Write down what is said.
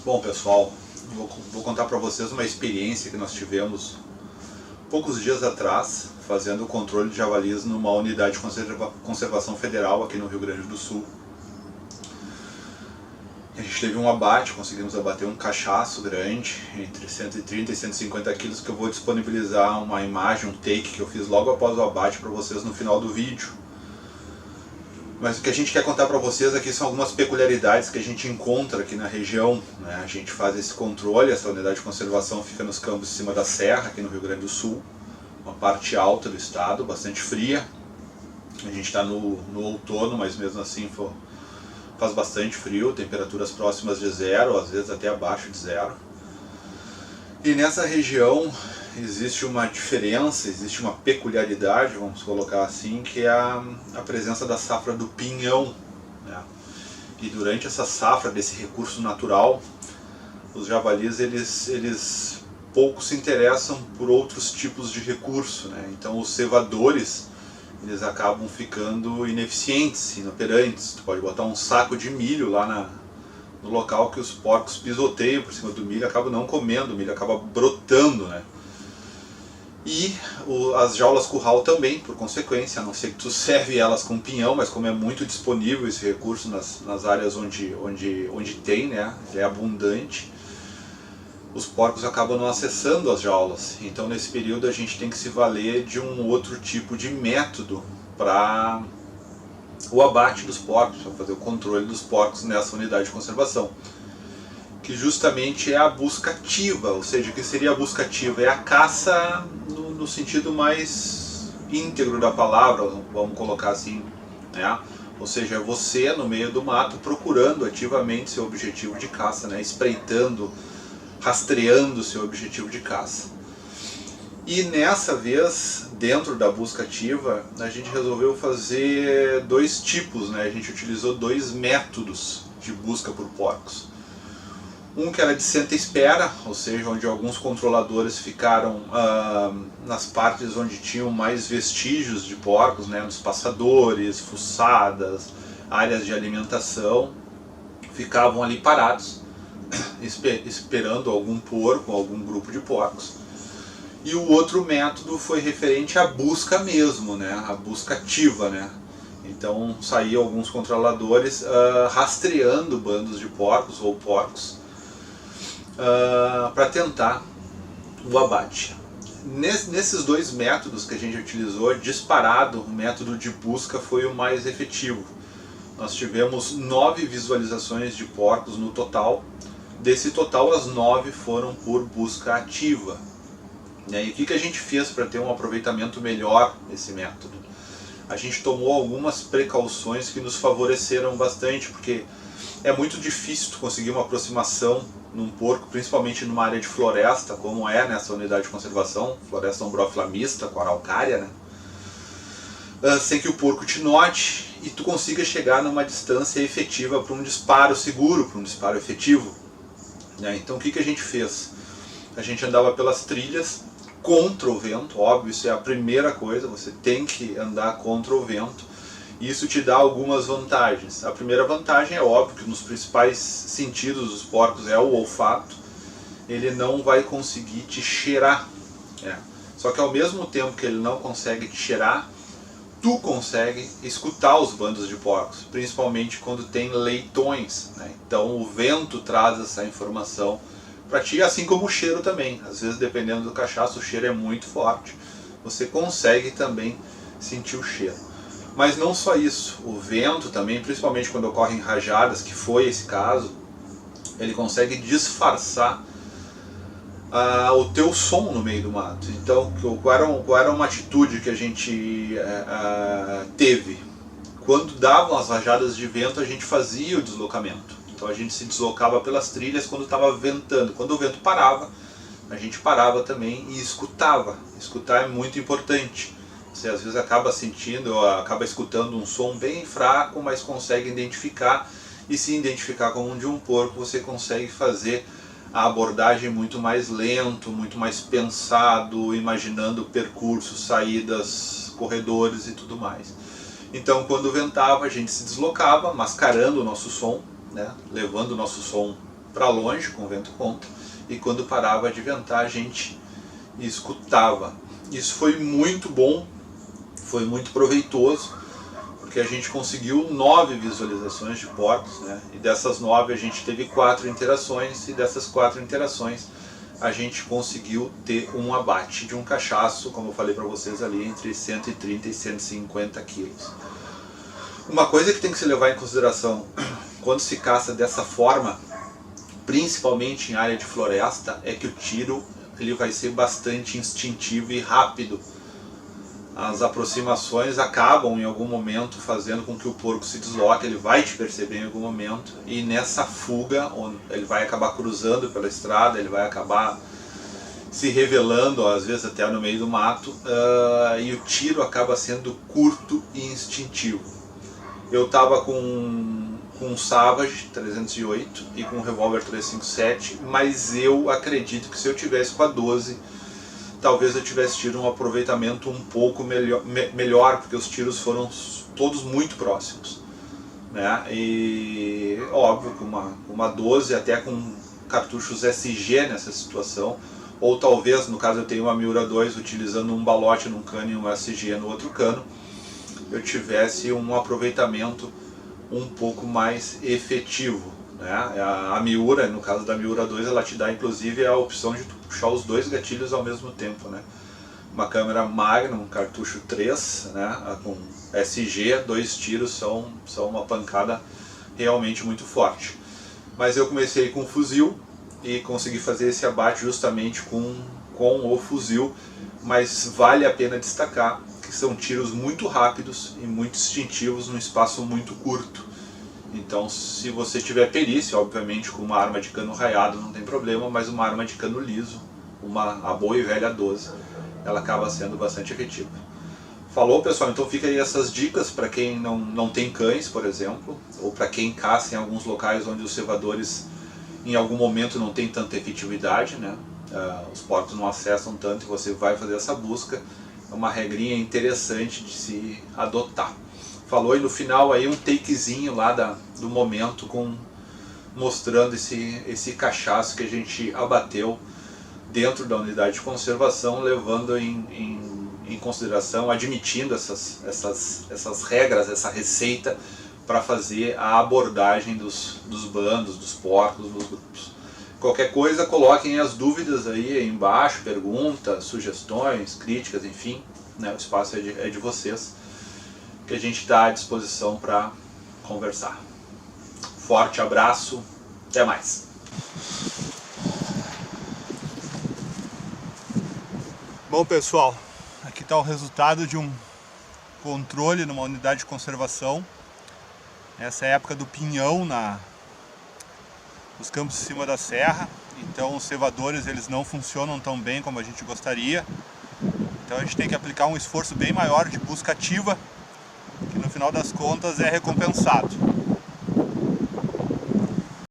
Bom, pessoal, vou contar para vocês uma experiência que nós tivemos poucos dias atrás, fazendo o controle de javalis numa unidade de conservação federal aqui no Rio Grande do Sul. A gente teve um abate, conseguimos abater um cachaço grande, entre 130 e 150 quilos, que eu vou disponibilizar uma imagem, um take que eu fiz logo após o abate para vocês no final do vídeo. Mas o que a gente quer contar para vocês aqui são algumas peculiaridades que a gente encontra aqui na região, né? A gente faz esse controle, essa unidade de conservação fica nos campos de cima da serra, aqui no Rio Grande do Sul, uma parte alta do estado, bastante fria. A gente está no outono, mas mesmo assim faz bastante frio, temperaturas próximas de zero, às vezes até abaixo de zero. E nessa região existe uma diferença, existe uma peculiaridade, vamos colocar assim, que é a presença da safra do pinhão, né? E durante essa safra desse recurso natural, os javalis eles pouco se interessam por outros tipos de recurso, né? Então os cevadores eles acabam ficando ineficientes, inoperantes. Tu pode botar um saco de milho lá no local que os porcos pisoteiam por cima do milho, acabam não comendo, o milho acaba brotando, né? E as jaulas curral também, por consequência, a não ser que tu serve elas com pinhão, mas como é muito disponível esse recurso nas áreas onde tem, né, ele é abundante, os porcos acabam não acessando as jaulas. Então nesse período a gente tem que se valer de um outro tipo de método para o abate dos porcos, para fazer o controle dos porcos nessa unidade de conservação, que justamente é a busca ativa. Ou seja, o que seria a busca ativa? É a caça no sentido mais íntegro da palavra, vamos colocar assim, né? Ou seja, você no meio do mato procurando ativamente seu objetivo de caça, né? Espreitando, rastreando seu objetivo de caça. E nessa vez, dentro da busca ativa, a gente resolveu fazer dois tipos, né? A gente utilizou dois métodos de busca por porcos. Um que era de senta-espera, ou seja, onde alguns controladores ficaram nas partes onde tinham mais vestígios de porcos, né, nos passadores, fuçadas, áreas de alimentação, ficavam ali parados, esperando algum porco, algum grupo de porcos. E o outro método foi referente à busca mesmo, né, a busca ativa, né. Então saíam alguns controladores rastreando bandos de porcos ou porcos, para tentar o abate. Nesses dois métodos que a gente utilizou, disparado, o método de busca foi o mais efetivo. Nós tivemos 9 visualizações de porcos no total. Desse total, as 9 foram por busca ativa. E aí, o que a gente fez para ter um aproveitamento melhor desse método? A gente tomou algumas precauções que nos favoreceram bastante, porque é muito difícil tu conseguir uma aproximação num porco, principalmente numa área de floresta, como é nessa unidade de conservação, floresta ombrófila mista, com araucária, né? Sem que o porco te note e tu consiga chegar numa distância efetiva para um disparo seguro, para um disparo efetivo, né? Então o que a gente fez? A gente andava pelas trilhas contra o vento, óbvio, isso é a primeira coisa, você tem que andar contra o vento. Isso te dá algumas vantagens. A primeira vantagem é óbvio que nos principais sentidos dos porcos é o olfato. Ele não vai conseguir te cheirar. Só que ao mesmo tempo que ele não consegue te cheirar, tu consegue escutar os bandos de porcos, principalmente quando tem leitões, né? Então o vento traz essa informação para ti, assim como o cheiro também. Às vezes, dependendo do cachaço, o cheiro é muito forte. Você consegue também sentir o cheiro. Mas não só isso, o vento também, principalmente quando ocorrem rajadas, que foi esse caso, ele consegue disfarçar o teu som no meio do mato. Então, qual era uma atitude que a gente teve? Quando davam as rajadas de vento, a gente fazia o deslocamento. Então a gente se deslocava pelas trilhas quando estava ventando. Quando o vento parava, a gente parava também e escutava. Escutar é muito importante. Você às vezes acaba escutando um som bem fraco, mas consegue identificar, e se identificar como um de um porco, você consegue fazer a abordagem muito mais lento, muito mais pensado, imaginando percursos, saídas, corredores e tudo mais. Então quando ventava a gente se deslocava, mascarando o nosso som, né, levando o nosso som para longe com o vento contra, e quando parava de ventar a gente escutava. Isso foi muito bom, foi muito proveitoso, porque a gente conseguiu 9 visualizações de porcos, né? E dessas 9 a gente teve 4 interações, e dessas 4 interações a gente conseguiu ter um abate de um cachaço, como eu falei para vocês ali, entre 130 e 150 quilos. Uma coisa que tem que se levar em consideração quando se caça dessa forma, principalmente em área de floresta, é que o tiro ele vai ser bastante instintivo e rápido. As aproximações acabam em algum momento fazendo com que o porco se desloque, ele vai te perceber em algum momento, e nessa fuga ele vai acabar cruzando pela estrada, ele vai acabar se revelando, às vezes até no meio do mato, e o tiro acaba sendo curto e instintivo. Eu estava com um Savage 308 e com um revólver 357, mas eu acredito que se eu tivesse com a 12, talvez eu tivesse tido um aproveitamento um pouco melhor, porque os tiros foram todos muito próximos, né? E óbvio, com uma 12, até com cartuchos SG nessa situação, ou talvez, no caso eu tenho uma Miura 2 utilizando um balote num cano e um SG no outro cano, eu tivesse um aproveitamento um pouco mais efetivo, né? A Miura, no caso da Miura 2, ela te dá inclusive a opção de puxar os 2 gatilhos ao mesmo tempo, né? Uma câmera Magnum, cartucho 3, né? Com SG, 2 tiros são uma pancada realmente muito forte. Mas eu comecei com o fuzil e consegui fazer esse abate justamente com o fuzil, mas vale a pena destacar que são tiros muito rápidos e muito instintivos num espaço muito curto. Então, se você tiver perícia, obviamente com uma arma de cano raiado não tem problema, mas uma arma de cano liso, a boa e velha 12, ela acaba sendo bastante efetiva. Falou, pessoal? Então fica aí essas dicas para quem não tem cães, por exemplo, ou para quem caça em alguns locais onde os cevadores em algum momento não tem tanta efetividade, né? Os porcos não acessam tanto e você vai fazer essa busca. É uma regrinha interessante de se adotar. Falou, e no final aí um takezinho lá do momento mostrando esse cachaço que a gente abateu dentro da unidade de conservação, levando em consideração, admitindo essas regras, essa receita para fazer a abordagem dos bandos, dos porcos, dos grupos. Qualquer coisa, coloquem as dúvidas aí embaixo, perguntas, sugestões, críticas, enfim, né, o espaço é de vocês, que a gente está à disposição para conversar. Forte abraço, até mais! Bom, pessoal, aqui está o resultado de um controle numa unidade de conservação. Essa é a época do pinhão nos campos de cima da serra, então os cevadores eles não funcionam tão bem como a gente gostaria, então a gente tem que aplicar um esforço bem maior de busca ativa, que no final das contas é recompensado.